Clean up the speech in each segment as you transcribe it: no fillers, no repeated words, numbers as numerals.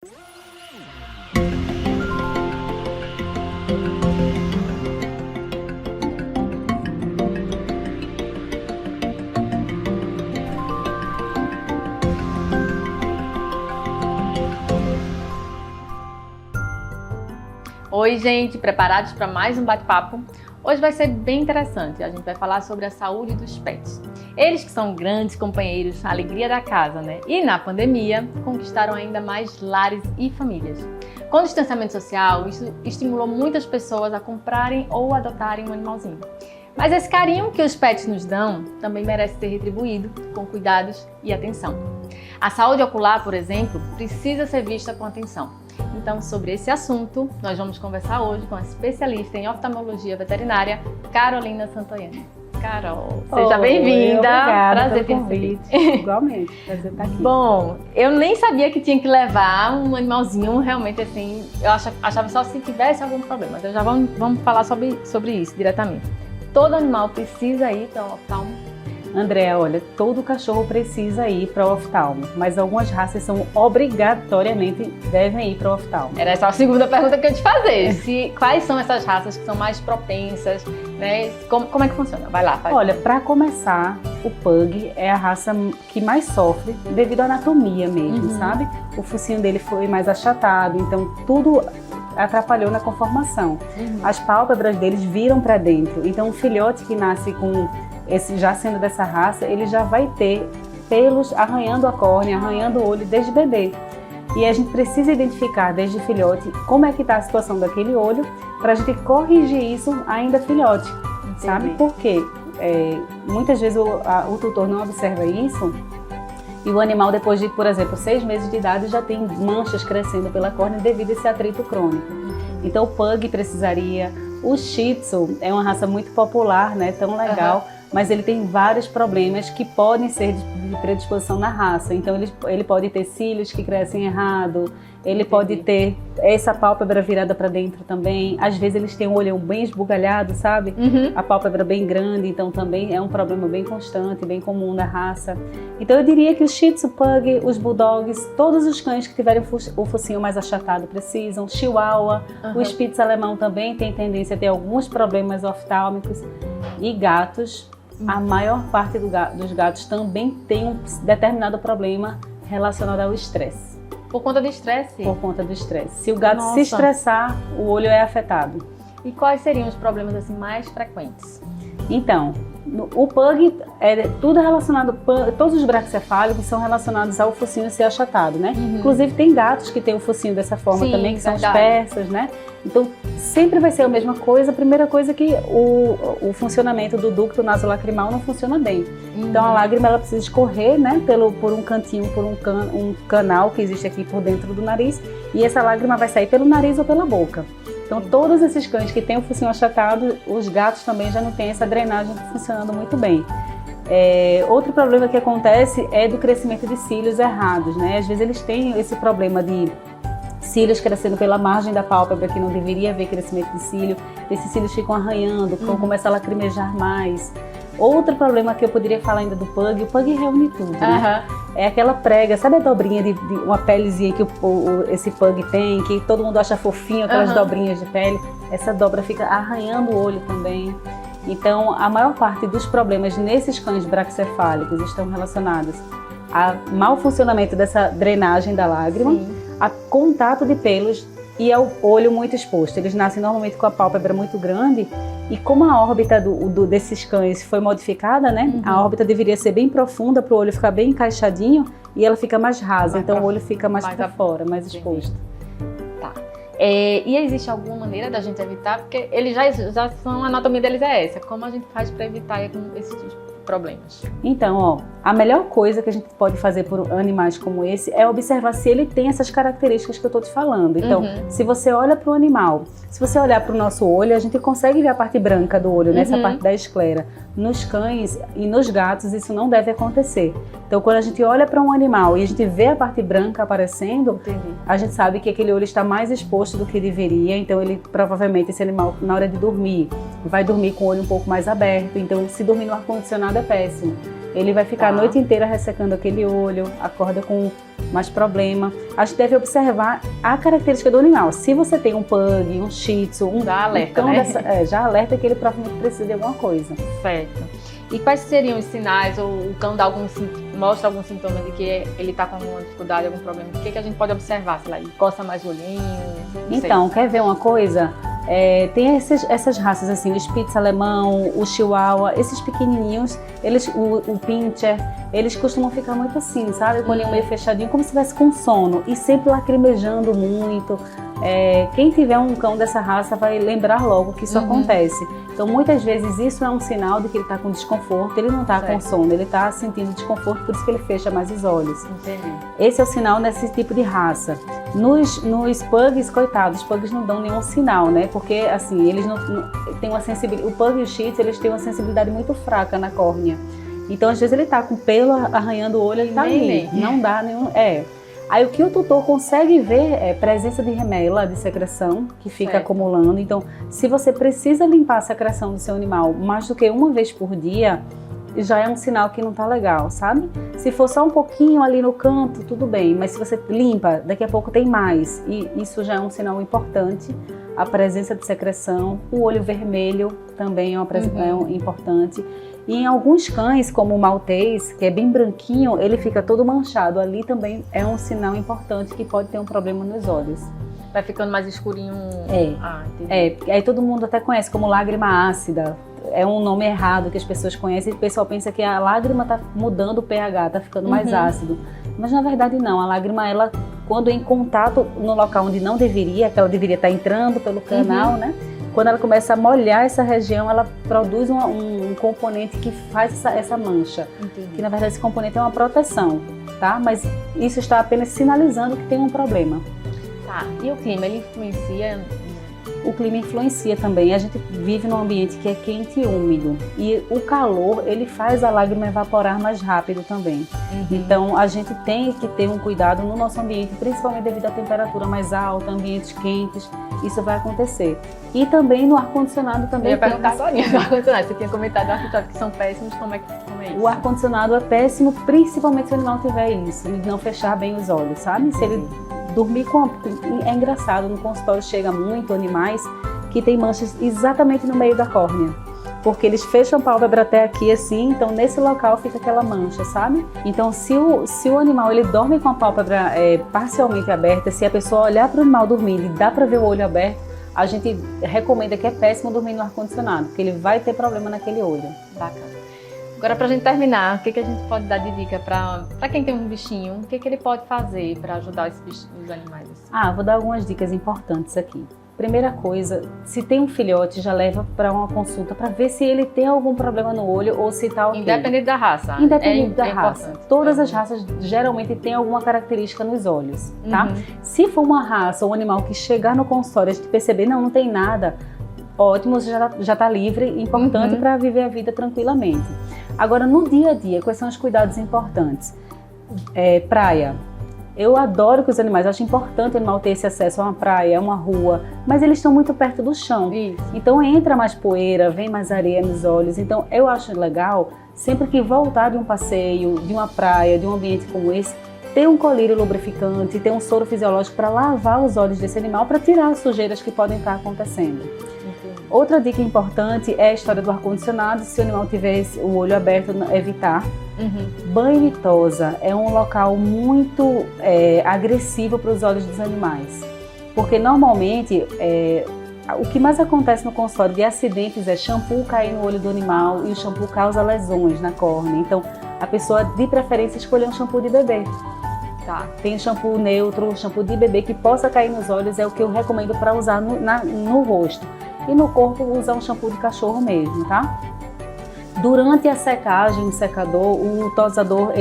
Oi, gente, preparados para mais um bate-papo? Hoje vai ser bem interessante. A gente vai falar sobre a saúde dos pets. Eles que são grandes companheiros, a alegria da casa, né? E na pandemia, conquistaram ainda mais lares e famílias. Com o distanciamento social, isso estimulou muitas pessoas a comprarem ou adotarem um animalzinho. Mas esse carinho que os pets nos dão também merece ser retribuído com cuidados e atenção. A saúde ocular, por exemplo, precisa ser vista com atenção. Então, sobre esse assunto, nós vamos conversar hoje com a especialista em oftalmologia veterinária, Carolina Santoianni. Carol, seja bem-vinda. Obrigada. Prazer ter convite. Igualmente, prazer estar aqui. Bom, eu nem sabia que tinha que levar um animalzinho, realmente assim, eu achava só se tivesse algum problema. Então já vamos falar sobre isso diretamente. Todo animal precisa ir para o oftalmo? Andréa, olha, todo cachorro precisa ir para o oftalmo, mas algumas raças são obrigatoriamente devem ir para o oftalmo. Era essa a segunda pergunta que eu ia te fazer. Quais são essas raças que são mais propensas, né? Como é que funciona? Vai lá, faz. Olha, para começar, o Pug é a raça que mais sofre devido à anatomia mesmo, sabe? O focinho dele foi mais achatado, então tudo atrapalhou na conformação. As pálpebras deles viram para dentro, então o filhote que nasce com esse, já sendo dessa raça, ele já vai ter pelos arranhando a córnea, arranhando o olho desde bebê. E a gente precisa identificar desde filhote como é que está a situação daquele olho para a gente corrigir isso ainda filhote. Entendi. Sabe por quê? Muitas vezes o tutor não observa isso e o animal depois de, por exemplo, 6 meses de idade já tem manchas crescendo pela córnea devido a esse atrito crônico. Então o Pug precisaria, o Shih Tzu é uma raça muito popular, né, tão legal, mas ele tem vários problemas que podem ser de predisposição na raça. Então ele pode ter cílios que crescem errado, ele pode ter essa pálpebra virada para dentro também. Às vezes eles têm um olho bem esbugalhado, sabe? A pálpebra bem grande, então também é um problema bem constante, bem comum na raça. Então eu diria que o Shih Tzu, Pug, os Bulldogs, todos os cães que tiverem o focinho mais achatado precisam. Chihuahua, o Spitz alemão também tem tendência a ter alguns problemas oftálmicos. E gatos, a maior parte dos gatos também tem um determinado problema relacionado ao estresse. Por conta do estresse? Por conta do estresse. Se o gato se estressar, o olho é afetado. E quais seriam os problemas assim mais frequentes? Então, o Pug é tudo relacionado, todos os braquicefálicos são relacionados ao focinho ser achatado, né? Inclusive tem gatos que têm o focinho dessa forma também, que são os persas, né? Então sempre vai ser a mesma coisa. A primeira coisa é que o funcionamento do ducto nasolacrimal não funciona bem. Então a lágrima ela precisa escorrer, né? Por um cantinho, por um canal que existe aqui por dentro do nariz, e essa lágrima vai sair pelo nariz ou pela boca. Então todos esses cães que têm o focinho achatado, os gatos também já não têm essa drenagem funcionando muito bem. Outro problema que acontece é do crescimento de cílios errados, né? Às vezes eles têm esse problema de cílios crescendo pela margem da pálpebra, que não deveria haver crescimento de cílio. Esses cílios ficam arranhando, começa a lacrimejar mais. Outro problema que eu poderia falar ainda do Pug, o Pug reúne tudo, né? É aquela prega, sabe a dobrinha de uma pelezinha que esse Pug tem, que todo mundo acha fofinho, aquelas dobrinhas de pele? Essa dobra fica arranhando o olho também. Então, a maior parte dos problemas nesses cães braquicefálicos estão relacionados a mau funcionamento dessa drenagem da lágrima, a contato de pelos e ao olho muito exposto. Eles nascem normalmente com a pálpebra muito grande e como a órbita desses cães foi modificada, né? A órbita deveria ser bem profunda para o olho ficar bem encaixadinho e ela fica mais rasa, então o olho fica mais para fora, mais exposto. Tá. E existe alguma maneira da gente evitar? Porque eles já são, a anatomia deles é essa. Como a gente faz para evitar esses problemas? Então, ó, a melhor coisa que a gente pode fazer por animais como esse é observar se ele tem essas características que eu tô te falando. Então, se você olha para o animal, se você olhar para o nosso olho, a gente consegue ver a parte branca do olho, nessa parte da esclera. Nos cães e nos gatos isso não deve acontecer. Então, quando a gente olha para um animal e a gente vê a parte branca aparecendo, a gente sabe que aquele olho está mais exposto do que deveria. Então, ele provavelmente, esse animal, na hora de dormir, vai dormir com o olho um pouco mais aberto. Então, se dormir no ar-condicionado é péssimo. ele vai ficar a noite inteira ressecando aquele olho, acorda com mais problema. A gente deve observar a característica do animal. Se você tem um pug, um shih tzu, já alerta, né? Já alerta que ele provavelmente precisa de alguma coisa. Certo. E quais seriam os sinais, ou o cão dá mostra algum sintoma de que ele está com alguma dificuldade, algum problema? O que a gente pode observar? Sei lá, ele coça mais o olhinho? Então, quer ver uma coisa? Tem essas raças assim, o Spitz alemão, o Chihuahua, esses pequenininhos, o Pinscher, eles costumam ficar muito assim, sabe? Com o olhinho meio fechadinho, como se estivesse com sono e sempre lacrimejando muito. Quem tiver um cão dessa raça vai lembrar logo que isso acontece. Então, muitas vezes isso é um sinal de que ele está com desconforto, ele não está com sono, ele está sentindo desconforto, por isso que ele fecha mais os olhos. Entendi. Esse é o sinal desse tipo de raça. Nos pugs, coitados, os pugs não dão nenhum sinal, né? Porque, assim, eles não têm uma sensibilidade. O pug e o shih tzu, eles têm uma sensibilidade muito fraca na córnea. Então, às vezes, ele tá com pelo arranhando o olho, ele tá ali. Não dá nenhum. Aí, o que o tutor consegue ver é presença de remela, de secreção, que fica acumulando. Então, se você precisa limpar a secreção do seu animal mais do que uma vez por dia, já é um sinal que não tá legal, sabe? Se for só um pouquinho ali no canto, tudo bem, mas se você limpa, daqui a pouco tem mais, e isso já é um sinal importante. A presença de secreção, o olho vermelho também é importante. E em alguns cães, como o maltês, que é bem branquinho, ele fica todo manchado. Ali também é um sinal importante que pode ter um problema nos olhos. Vai ficando mais escurinho. Aí todo mundo até conhece como lágrima ácida. É um nome errado que as pessoas conhecem. O pessoal pensa que a lágrima está mudando o pH, está ficando mais ácido. Mas na verdade não. A lágrima, ela, quando em contato no local onde não deveria, que ela deveria estar entrando pelo canal, né? Quando ela começa a molhar essa região, ela produz um componente que faz essa mancha. Que na verdade esse componente é uma proteção, tá? Mas isso está apenas sinalizando que tem um problema. Tá. E o clima, ele influencia? O clima influencia também. A gente vive num ambiente que é quente e úmido. E o calor, ele faz a lágrima evaporar mais rápido também. Então, a gente tem que ter um cuidado no nosso ambiente, principalmente devido à temperatura mais alta, ambientes quentes. Isso vai acontecer. E também no ar-condicionado também. Eu ia perguntar agora do ar-condicionado. Você tinha comentado do ar-condicionado que são péssimos. Como é isso? O ar-condicionado é péssimo, principalmente se o animal tiver isso. E não fechar bem os olhos, sabe? Se ele dormir é engraçado, no consultório chega muito animais que tem manchas exatamente no meio da córnea. Porque eles fecham a pálpebra até aqui assim, então nesse local fica aquela mancha, sabe? Então se o animal ele dorme com a pálpebra parcialmente aberta, se a pessoa olhar para o animal dormindo e dá para ver o olho aberto, a gente recomenda que é péssimo dormir no ar-condicionado, porque ele vai ter problema naquele olho. Bacana. Agora, para a gente terminar, o que a gente pode dar de dica para quem tem um bichinho? O que ele pode fazer para ajudar os animais? Vou dar algumas dicas importantes aqui. Primeira coisa, se tem um filhote, já leva para uma consulta para ver se ele tem algum problema no olho ou se está ok. Independente da raça. Independente da raça. Todas as raças geralmente têm alguma característica nos olhos, tá? Se for uma raça ou um animal que chegar no consultório e a gente perceber, não tem nada, ótimo, você já está livre, importante para viver a vida tranquilamente. Agora, no dia a dia, quais são os cuidados importantes? Praia. Eu adoro que os animais, eu acho importante o animal ter esse acesso a uma praia, a uma rua, mas eles estão muito perto do chão. Isso. Então entra mais poeira, vem mais areia nos olhos. Então eu acho legal, sempre que voltar de um passeio, de uma praia, de um ambiente como esse, ter um colírio lubrificante, ter um soro fisiológico para lavar os olhos desse animal, para tirar as sujeiras que podem estar acontecendo. Outra dica importante é a história do ar-condicionado. Se o animal tiver o olho aberto, evitar. Banho e tosa é um local muito agressivo para os olhos dos animais. Porque normalmente o que mais acontece no consultório de acidentes é shampoo cair no olho do animal e o shampoo causa lesões na córnea. Então a pessoa de preferência escolher um shampoo de bebê. Tá. Tem shampoo neutro, shampoo de bebê que possa cair nos olhos, é o que eu recomendo para usar no rosto. E no corpo usar um shampoo de cachorro mesmo, tá? Durante a secagem, o secador, o tosador,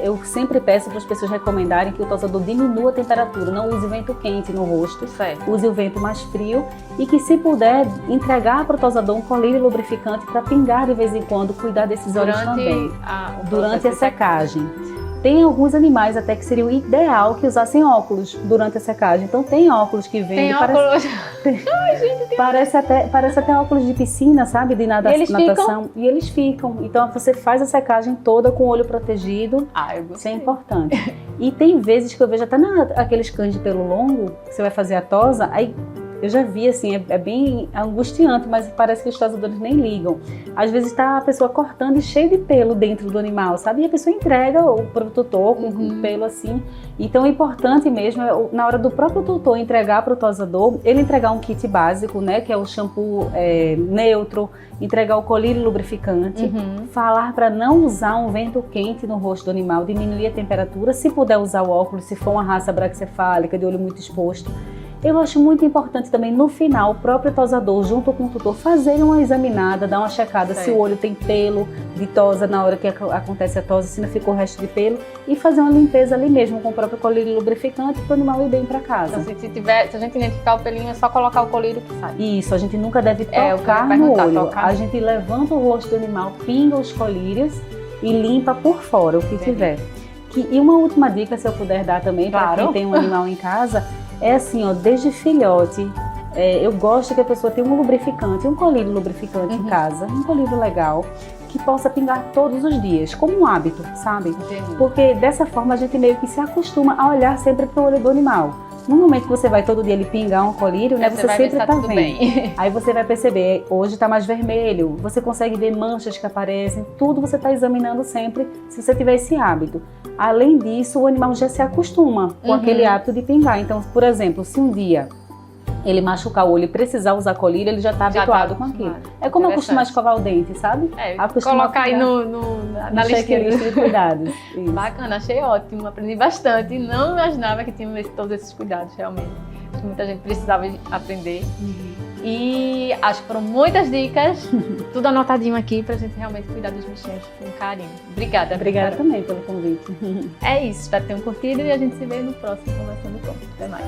eu sempre peço para as pessoas recomendarem que o tosador diminua a temperatura, não use vento quente no rosto, use o vento mais frio e que, se puder, entregar para o tosador um colírio lubrificante para pingar de vez em quando, cuidar desses olhos também. Durante a secagem. Tem alguns animais até que seria o ideal que usassem óculos durante a secagem. Então tem óculos que vendem. Tem óculos. Parece até óculos de piscina, sabe? De natação. E eles ficam. Então você faz a secagem toda com o olho protegido. Eu gostei. Isso é importante. E tem vezes que eu vejo até aqueles cães de pelo longo, que você vai fazer a tosa, aí eu já vi assim, é bem angustiante, mas parece que os tosadores nem ligam. Às vezes está a pessoa cortando e cheio de pelo dentro do animal, sabe? E a pessoa entrega o produtor com pelo assim. Então é importante mesmo, na hora do próprio tutor entregar para o tosador, ele entregar um kit básico, né? Que é o shampoo neutro, entregar o colírio lubrificante, falar para não usar um vento quente no rosto do animal, diminuir a temperatura, se puder usar o óculos, se for uma raça braquicefálica, de olho muito exposto. Eu acho muito importante também, no final, o próprio tosador, junto com o tutor, fazer uma examinada, dar uma checada se o olho tem pelo de tosa na hora que acontece a tosa, se não ficou o resto de pelo, e fazer uma limpeza ali mesmo com o próprio colírio lubrificante para o animal ir bem para casa. Então, se a gente identificar o pelinho, é só colocar o colírio que sai. Isso, a gente nunca deve tocar no olho. A gente levanta o rosto do animal, pinga os colírios e limpa por fora o que tiver. E uma última dica, se eu puder dar também, para quem tem um animal em casa, é assim, ó, desde filhote, eu gosto que a pessoa tenha um lubrificante, um colírio lubrificante em casa, um colírio legal, que possa pingar todos os dias, como um hábito, sabe? Entendi. Porque dessa forma a gente meio que se acostuma a olhar sempre para o olho do animal. No momento que você vai todo dia ele pingar um colírio, né, você sempre tá vendo. Bem. Aí você vai perceber, hoje tá mais vermelho, você consegue ver manchas que aparecem, tudo você tá examinando sempre, se você tiver esse hábito. Além disso, o animal já se acostuma com aquele hábito de pingar. Então, por exemplo, se um dia ele machucar o olho e precisar usar colírio, ele já está habituado com aquilo. É como acostumar a escovar o dente, sabe? Colocar aí na listinha de cuidados. Isso. Bacana, achei ótimo, aprendi bastante. Não imaginava que tinha todos esses cuidados, realmente. Acho que muita gente precisava aprender. E acho que foram muitas dicas, tudo anotadinho aqui pra gente realmente cuidar dos bichinhos com carinho. Obrigada. Obrigada também pelo convite. É isso, espero que tenham curtido e a gente se vê no próximo Conversando Com. Até mais.